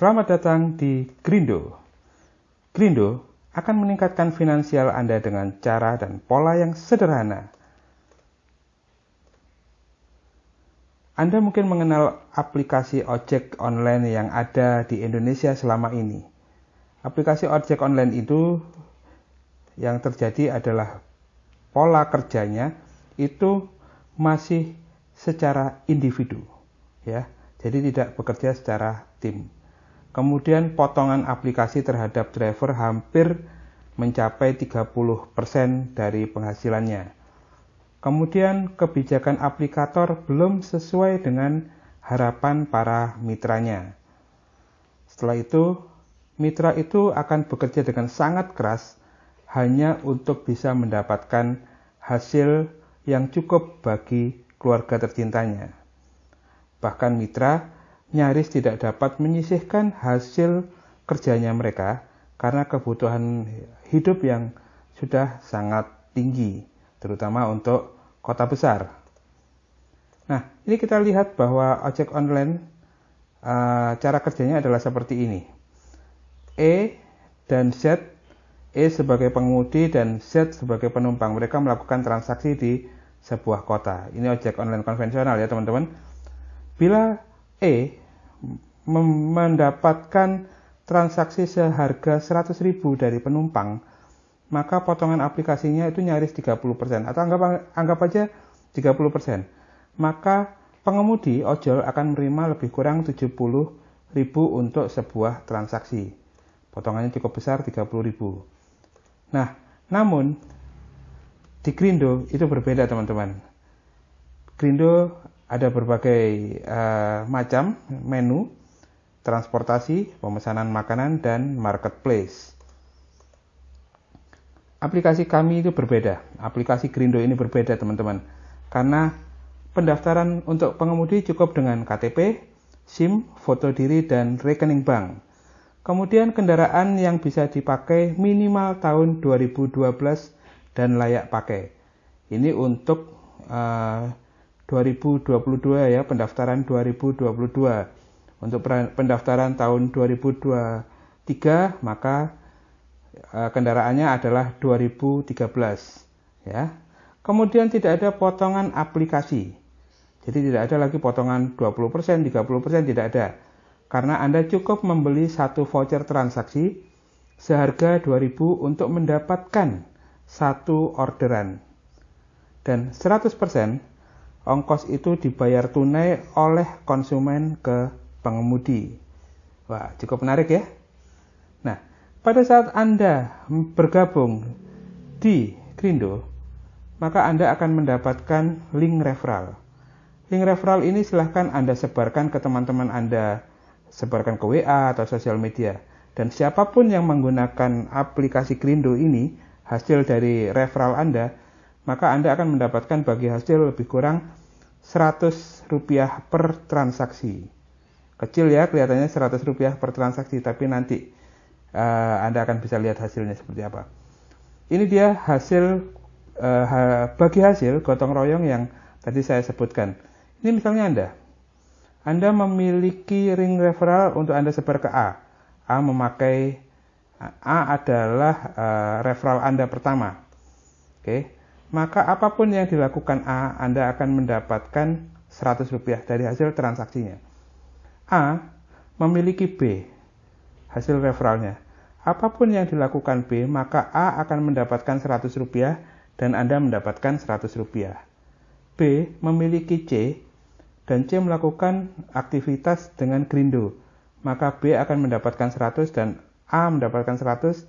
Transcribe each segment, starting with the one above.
Selamat datang di Grindo. Grindo akan meningkatkan finansial Anda dengan cara dan pola yang sederhana. Anda mungkin mengenal aplikasi ojek online yang ada di Indonesia selama ini. Aplikasi ojek online itu yang terjadi adalah pola kerjanya itu masih secara individu, ya. Jadi tidak bekerja secara tim. Kemudian potongan aplikasi terhadap driver hampir mencapai 30% dari penghasilannya. Kemudian kebijakan aplikator belum sesuai dengan harapan para mitranya. Setelah itu, mitra itu akan bekerja dengan sangat keras hanya untuk bisa mendapatkan hasil yang cukup bagi keluarga tercintanya. Bahkan mitra nyaris tidak dapat menyisihkan hasil kerjanya mereka karena kebutuhan hidup yang sudah sangat tinggi, terutama untuk kota besar. Nah, ini kita lihat bahwa ojek online cara kerjanya adalah seperti ini. E dan Z, E sebagai pengemudi dan Z sebagai penumpang. Mereka melakukan transaksi di sebuah kota. Ini ojek online konvensional ya teman-teman. Bila E mendapatkan transaksi seharga 100.000 dari penumpang, maka potongan aplikasinya itu nyaris 30%, atau anggap aja 30%. Maka pengemudi ojol akan menerima lebih kurang 70.000 untuk sebuah transaksi. Potongannya cukup besar, 30.000. Nah, namun di Grindo itu berbeda teman-teman. Grindo ada berbagai macam menu, transportasi, pemesanan makanan, dan marketplace. Aplikasi kami itu berbeda. Aplikasi Grindo ini berbeda teman-teman. Karena pendaftaran untuk pengemudi cukup dengan KTP, SIM, foto diri, dan rekening bank. Kemudian kendaraan yang bisa dipakai minimal tahun 2012 dan layak pakai. Ini untuk 2022 ya, pendaftaran 2022. Untuk pendaftaran tahun 2023 maka kendaraannya adalah 2013 ya. Kemudian tidak ada potongan aplikasi. Jadi tidak ada lagi potongan 20%, 30%, tidak ada. Karena Anda cukup membeli satu voucher transaksi seharga 2.000 untuk mendapatkan satu orderan. Dan 100% ongkos itu dibayar tunai oleh konsumen ke pengemudi. Wah, cukup menarik ya. Nah, pada saat Anda bergabung di Grindo, maka Anda akan mendapatkan link referral. Link referral ini silahkan Anda sebarkan ke teman-teman Anda, sebarkan ke WA atau sosial media. Dan siapapun yang menggunakan aplikasi Grindo ini, hasil dari referral Anda, maka Anda akan mendapatkan bagi hasil lebih kurang Rp100 per transaksi. Kecil ya, kelihatannya Rp100 per transaksi, tapi nanti Anda akan bisa lihat hasilnya seperti apa. Ini dia hasil, bagi hasil gotong royong yang tadi saya sebutkan. Ini misalnya Anda memiliki ring referral untuk Anda sebar ke A. A adalah referral Anda pertama. Oke. Maka apapun yang dilakukan A, Anda akan mendapatkan Rp100 dari hasil transaksinya. A memiliki B, hasil referralnya. Apapun yang dilakukan B, maka A akan mendapatkan Rp100 dan Anda mendapatkan Rp100. B memiliki C, dan C melakukan aktivitas dengan Grindo, maka B akan mendapatkan 100 dan A mendapatkan 100,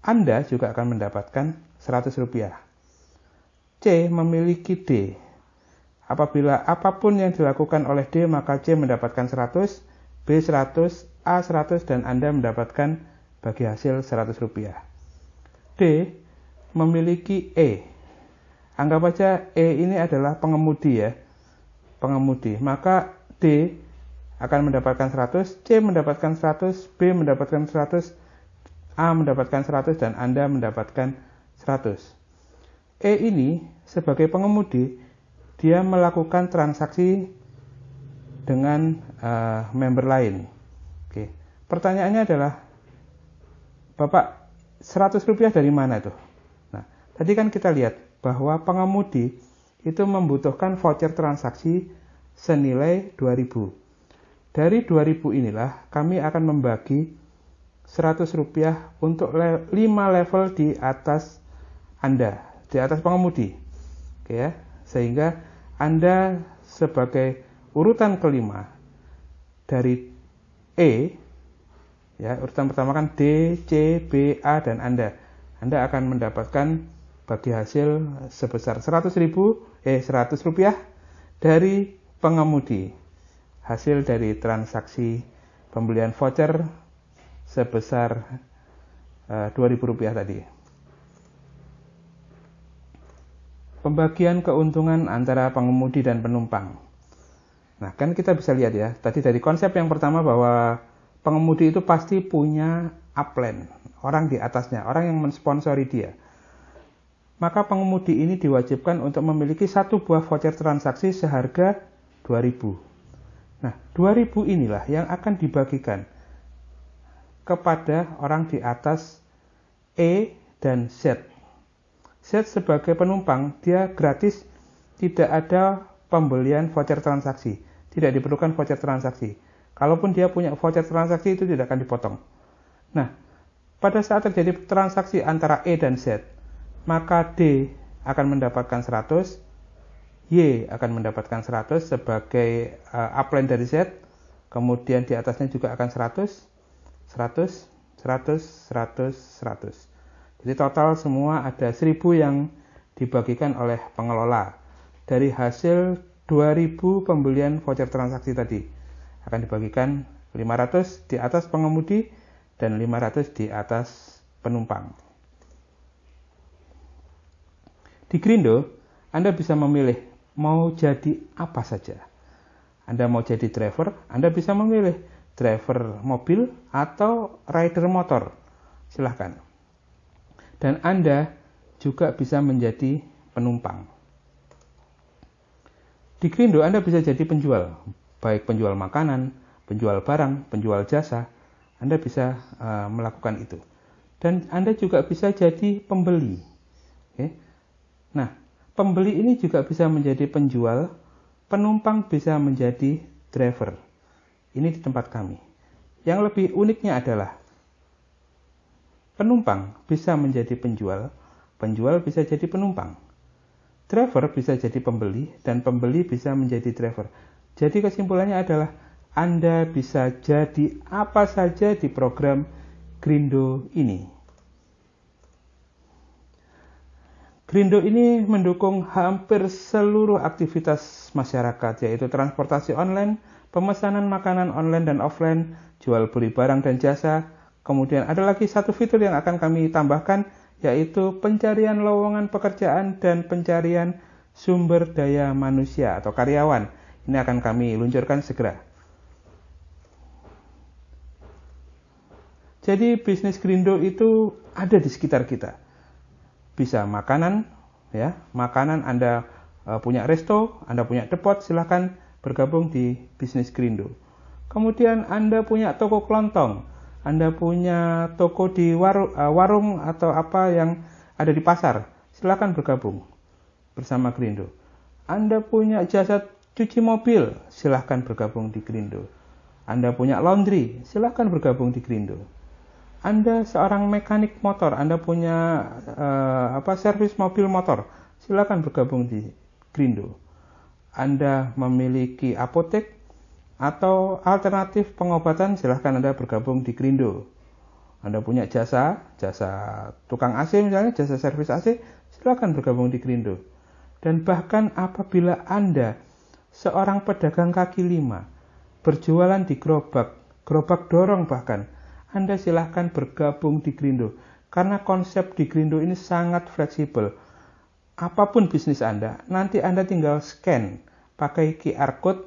Anda juga akan mendapatkan Rp100. C memiliki D. Apabila apapun yang dilakukan oleh D, maka C mendapatkan 100, B 100, A 100, dan Anda mendapatkan bagi hasil Rp100. D memiliki E. Anggap saja E ini adalah pengemudi ya. Pengemudi. Maka D akan mendapatkan 100, C mendapatkan 100, B mendapatkan 100, A mendapatkan 100, dan Anda mendapatkan 100. E ini sebagai pengemudi, dia melakukan transaksi dengan member lain. Oke. pertanyaannya adalah, Bapak, 100 rupiah dari mana tuh? Nah, tadi kan kita lihat bahwa pengemudi itu membutuhkan voucher transaksi senilai 2.000. Dari 2.000 inilah kami akan membagi 100 rupiah untuk 5 level di atas Anda, di atas pengemudi. Oke ya, sehingga Anda sebagai urutan kelima dari E, ya, urutan pertama kan D, C, B, A, dan Anda akan mendapatkan bagi hasil sebesar 100 rupiah dari pengemudi. Hasil dari transaksi pembelian voucher sebesar 2.000 rupiah tadi. Pembagian keuntungan antara pengemudi dan penumpang. Nah, kan kita bisa lihat ya, tadi dari konsep yang pertama bahwa pengemudi itu pasti punya upline, orang di atasnya, orang yang mensponsori dia. Maka pengemudi ini diwajibkan untuk memiliki satu buah voucher transaksi seharga 2.000. Nah, 2.000 inilah yang akan dibagikan kepada orang di atas E dan Z. Z sebagai penumpang, dia gratis, tidak ada pembelian voucher transaksi. Tidak diperlukan voucher transaksi. Kalaupun dia punya voucher transaksi, itu tidak akan dipotong. Nah, pada saat terjadi transaksi antara E dan Z, maka D akan mendapatkan 100, Y akan mendapatkan 100 sebagai upline dari Z, kemudian di atasnya juga akan 100, 100, 100, 100, 100. Jadi total semua ada 1.000 yang dibagikan oleh pengelola. Dari hasil 2.000 pembelian voucher transaksi tadi, akan dibagikan 500 di atas pengemudi dan 500 di atas penumpang. Di Grindo, Anda bisa memilih mau jadi apa saja. Anda mau jadi driver, Anda bisa memilih driver mobil atau rider motor. Silahkan. Dan Anda juga bisa menjadi penumpang. Di Grindo Anda bisa jadi penjual, baik penjual makanan, penjual barang, penjual jasa. Anda bisa melakukan itu. Dan Anda juga bisa jadi pembeli. Oke. Nah, pembeli ini juga bisa menjadi penjual, penumpang bisa menjadi driver. Ini di tempat kami. Yang lebih uniknya adalah penumpang bisa menjadi penjual, penjual bisa jadi penumpang. Driver bisa jadi pembeli, dan pembeli bisa menjadi driver. Jadi kesimpulannya adalah Anda bisa jadi apa saja di program Grindo ini. Grindo ini mendukung hampir seluruh aktivitas masyarakat, yaitu transportasi online, pemesanan makanan online dan offline, jual beli barang dan jasa. Kemudian ada lagi satu fitur yang akan kami tambahkan, yaitu pencarian lowongan pekerjaan dan pencarian sumber daya manusia atau karyawan. Ini akan kami luncurkan segera. Jadi bisnis Grindo itu ada di sekitar kita. Bisa makanan, ya, makanan Anda punya resto, Anda punya depot, silahkan bergabung di bisnis Grindo. Kemudian Anda punya toko kelontong, Anda punya toko di warung atau apa yang ada di pasar, silahkan bergabung bersama Grindo. Anda punya jasa cuci mobil, silahkan bergabung di Grindo. Anda punya laundry, silahkan bergabung di Grindo. Anda seorang mekanik motor, Anda punya servis mobil motor, silakan bergabung di Grindo. Anda memiliki apotek atau alternatif pengobatan, silahkan Anda bergabung di Grindo. Anda punya jasa tukang AC misalnya, jasa servis AC, silakan bergabung di Grindo. Dan bahkan apabila Anda seorang pedagang kaki lima, berjualan di gerobak dorong bahkan, Anda silahkan bergabung di Grindo. Karena konsep di Grindo ini sangat fleksibel. Apapun bisnis Anda, nanti Anda tinggal scan pakai QR Code,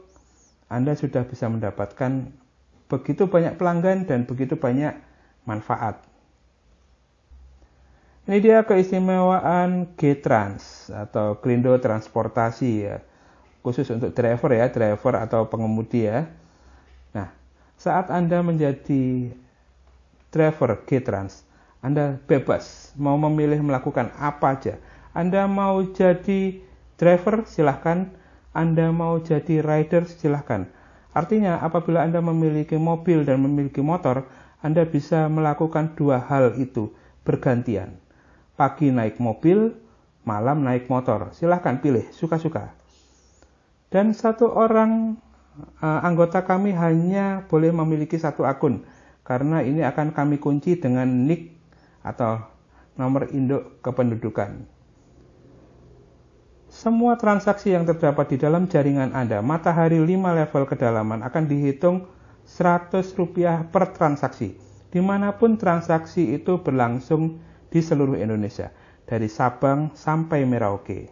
Anda sudah bisa mendapatkan begitu banyak pelanggan dan begitu banyak manfaat. Ini dia keistimewaan G-Trans atau Grindo Transportasi ya. Khusus untuk driver atau pengemudi ya. Nah, Saat Anda menjadi driver K-Trans, Anda bebas mau memilih melakukan apa aja. Anda mau jadi driver, silahkan. Anda mau jadi rider, silahkan. Artinya, apabila Anda memiliki mobil dan memiliki motor, Anda bisa melakukan dua hal itu bergantian. Pagi naik mobil, malam naik motor. Silahkan pilih, suka-suka. Dan satu orang anggota kami hanya boleh memiliki satu akun, karena ini akan kami kunci dengan NIK atau nomor induk kependudukan. Semua transaksi yang terdapat di dalam jaringan Anda, matahari 5 level kedalaman, akan dihitung Rp100 per transaksi. Dimanapun transaksi itu berlangsung di seluruh Indonesia, dari Sabang sampai Merauke.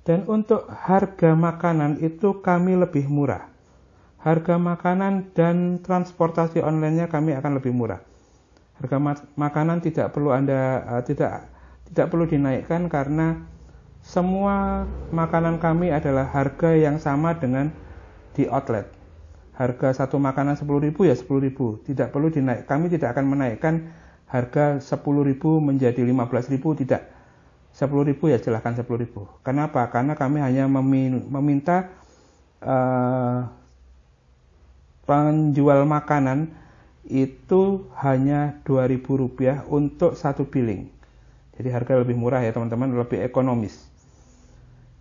Dan untuk harga makanan itu kami lebih murah. Harga makanan dan transportasi online-nya kami akan lebih murah. Harga makanan tidak perlu tidak perlu dinaikkan karena semua makanan kami adalah harga yang sama dengan di outlet. Harga satu makanan 10.000 ya 10.000, tidak perlu dinaik. Kami tidak akan menaikkan harga 10.000 menjadi 15.000, tidak. 10.000 ya silahkan 10.000. Kenapa? Karena kami hanya meminta penjual makanan itu hanya Rp2.000 untuk satu billing. Jadi harga lebih murah ya teman-teman, lebih ekonomis.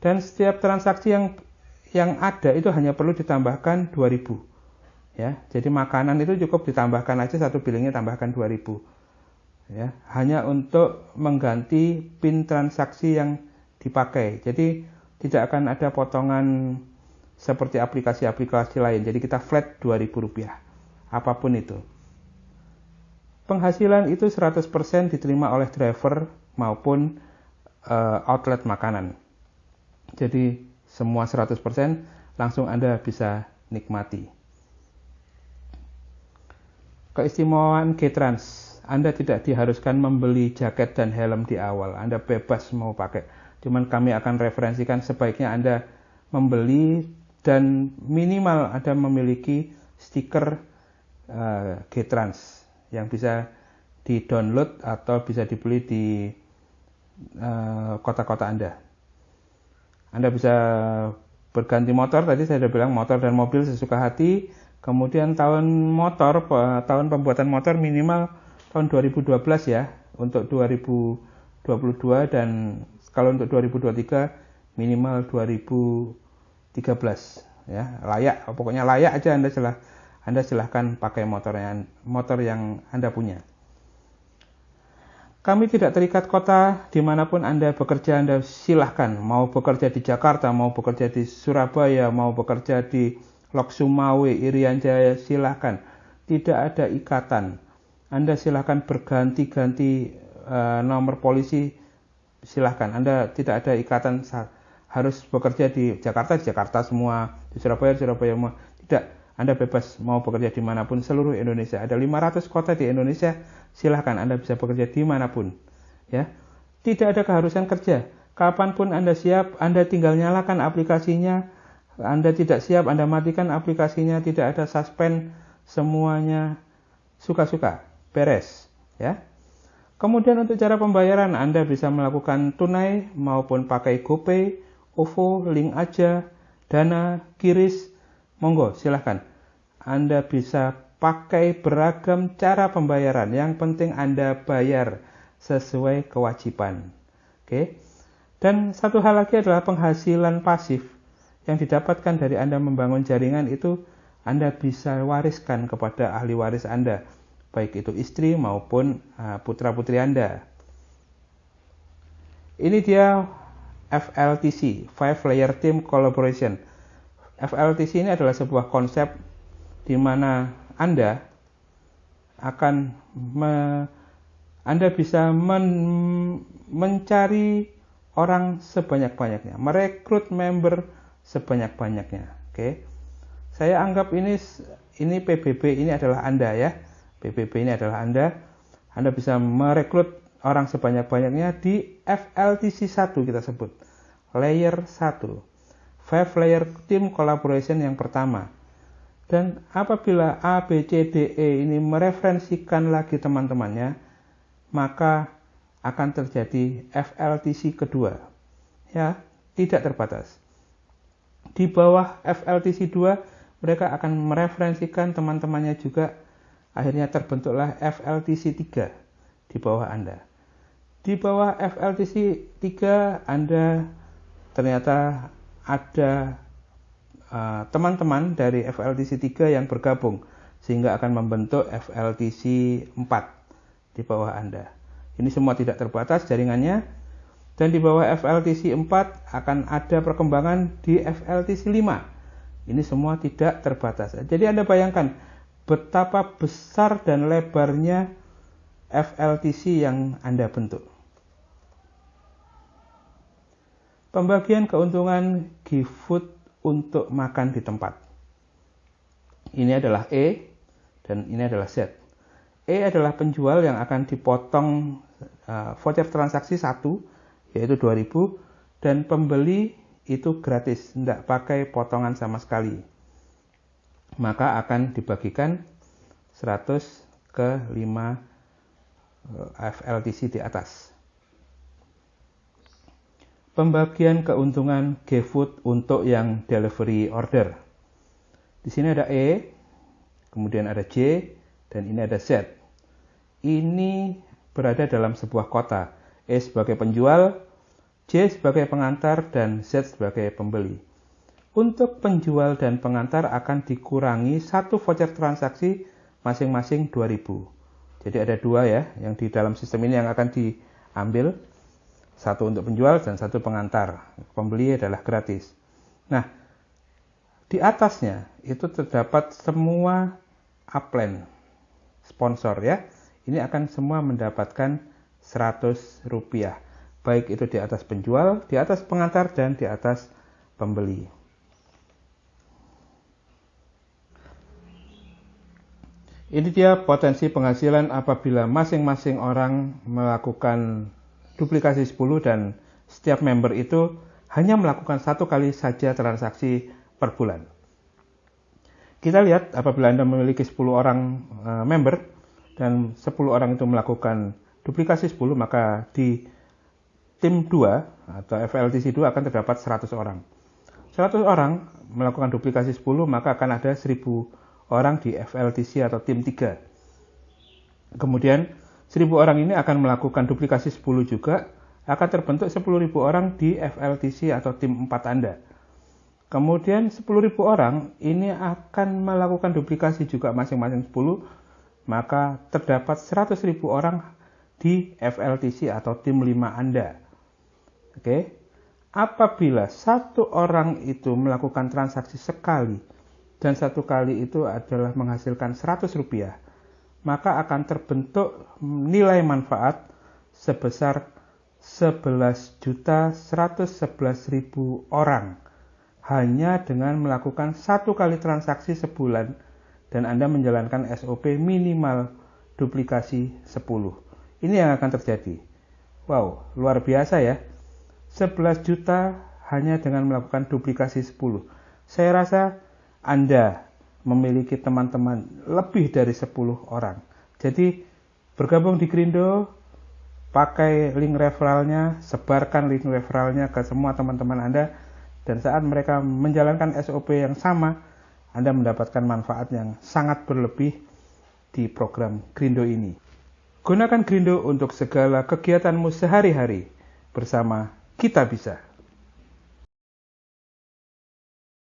Dan setiap transaksi yang ada itu hanya perlu ditambahkan 2.000. Ya, jadi makanan itu cukup ditambahkan aja satu billingnya tambahkan 2.000. Ya, hanya untuk mengganti PIN transaksi yang dipakai. Jadi tidak akan ada potongan seperti aplikasi-aplikasi lain. Jadi kita flat Rp2.000, apapun itu. Penghasilan itu 100% diterima oleh driver maupun outlet makanan. Jadi semua 100% langsung Anda bisa nikmati. Keistimewaan K-Trans, Anda tidak diharuskan membeli jaket dan helm di awal. Anda bebas mau pakai. Cuman kami akan referensikan sebaiknya Anda membeli dan minimal Anda memiliki stiker K-Trans yang bisa di-download atau bisa dibeli di kota-kota Anda. Anda bisa berganti motor, tadi saya sudah bilang motor dan mobil sesuka hati. Kemudian tahun pembuatan motor minimal tahun 2012 ya, untuk 2022, dan kalau untuk 2023 minimal 2013 ya. Layak, pokoknya layak aja Anda silahkan pakai motor yang Anda punya. Kami tidak terikat kota, dimanapun Anda bekerja, Anda silahkan. Mau bekerja di Jakarta, mau bekerja di Surabaya, mau bekerja di Lok Sumawe, Irian Jaya, silahkan. Tidak ada ikatan. Anda silahkan berganti-ganti nomor polisi, silahkan. Anda tidak ada ikatan harus bekerja di Jakarta semua, di Surabaya semua. Tidak. Anda bebas mau bekerja dimanapun seluruh Indonesia. Ada 500 kota di Indonesia, silahkan Anda bisa bekerja dimanapun. Ya, tidak ada keharusan kerja. Kapanpun Anda siap, Anda tinggal nyalakan aplikasinya. Anda tidak siap, Anda matikan aplikasinya. Tidak ada suspend, semuanya suka-suka, beres. Ya. Kemudian untuk cara pembayaran, Anda bisa melakukan tunai maupun pakai GoPay, OVO, Link Aja, Dana, Kiris. Monggo, silahkan. Anda bisa pakai beragam cara pembayaran. Yang penting Anda bayar sesuai kewajiban. Oke. Dan satu hal lagi adalah penghasilan pasif yang didapatkan dari Anda membangun jaringan itu Anda bisa wariskan kepada ahli waris Anda, baik itu istri maupun putra-putri Anda. Ini dia FLTC, Five Layer Team Collaboration. FLTC ini adalah sebuah konsep di mana Anda bisa mencari orang sebanyak-banyaknya, merekrut member sebanyak-banyaknya. Oke. Saya anggap ini PBB ini adalah Anda ya. PBB ini adalah Anda. Anda bisa merekrut orang sebanyak-banyaknya di FLTC 1 kita sebut. Layer 1. Five Layer Team Collaboration yang pertama. Dan apabila A, B, C, D, E ini mereferensikan lagi teman-temannya, maka akan terjadi FLTC kedua. Ya, tidak terbatas. Di bawah FLTC 2, mereka akan mereferensikan teman-temannya juga. Akhirnya terbentuklah FLTC 3 di bawah Anda. Di bawah FLTC 3, Anda ternyata ada teman-teman dari FLTC 3 yang bergabung, sehingga akan membentuk FLTC 4 di bawah Anda. Ini semua tidak terbatas jaringannya, dan di bawah FLTC 4 akan ada perkembangan di FLTC 5. Ini semua tidak terbatas. Jadi Anda bayangkan betapa besar dan lebarnya FLTC yang Anda bentuk. Pembagian keuntungan GoFood untuk makan di tempat. Ini adalah E dan ini adalah Z. E adalah penjual yang akan dipotong voucher transaksi 1, yaitu 2.000, dan pembeli itu gratis, tidak pakai potongan sama sekali. Maka akan dibagikan 100 ke 5 FLTC di atas. Pembagian keuntungan GoFood untuk yang delivery order. Di sini ada E, kemudian ada J, dan ini ada Z. Ini berada dalam sebuah kota. E sebagai penjual, J sebagai pengantar, dan Z sebagai pembeli. Untuk penjual dan pengantar akan dikurangi satu voucher transaksi masing-masing 2.000. Jadi ada dua ya, yang di dalam sistem ini yang akan diambil. Satu untuk penjual dan satu pengantar. Pembeli adalah gratis. Nah, di atasnya itu terdapat semua upline sponsor ya. Ini akan semua mendapatkan Rp100. Baik itu di atas penjual, di atas pengantar, dan di atas pembeli. Ini dia potensi penghasilan apabila masing-masing orang melakukan duplikasi 10 dan setiap member itu hanya melakukan satu kali saja transaksi per bulan. Kita lihat apabila Anda memiliki 10 orang member dan 10 orang itu melakukan duplikasi 10, maka di tim 2 atau FLTC 2 akan terdapat 100 orang. 100 orang melakukan duplikasi 10, maka akan ada 1000 orang di FLTC atau tim 3. Kemudian 1000 orang ini akan melakukan duplikasi 10 juga, akan terbentuk 10.000 orang di FLTC atau tim 4 Anda. Kemudian 10.000 orang ini akan melakukan duplikasi juga masing-masing 10, maka terdapat 100.000 orang di FLTC atau tim 5 Anda. Oke. Apabila satu orang itu melakukan transaksi sekali, dan satu kali itu adalah menghasilkan Rp100, maka akan terbentuk nilai manfaat sebesar 11.111.000 orang hanya dengan melakukan satu kali transaksi sebulan dan Anda menjalankan SOP minimal duplikasi 10. Ini yang akan terjadi. Wow, luar biasa ya. 11 juta hanya dengan melakukan duplikasi 10. Saya rasa Anda memiliki teman-teman lebih dari 10 orang. Jadi bergabung di Grindo, pakai link referralnya, sebarkan link referralnya ke semua teman-teman Anda, dan saat mereka menjalankan SOP yang sama, Anda mendapatkan manfaat yang sangat berlebih di program Grindo ini. Gunakan Grindo untuk segala kegiatanmu sehari-hari bersama Kita Bisa.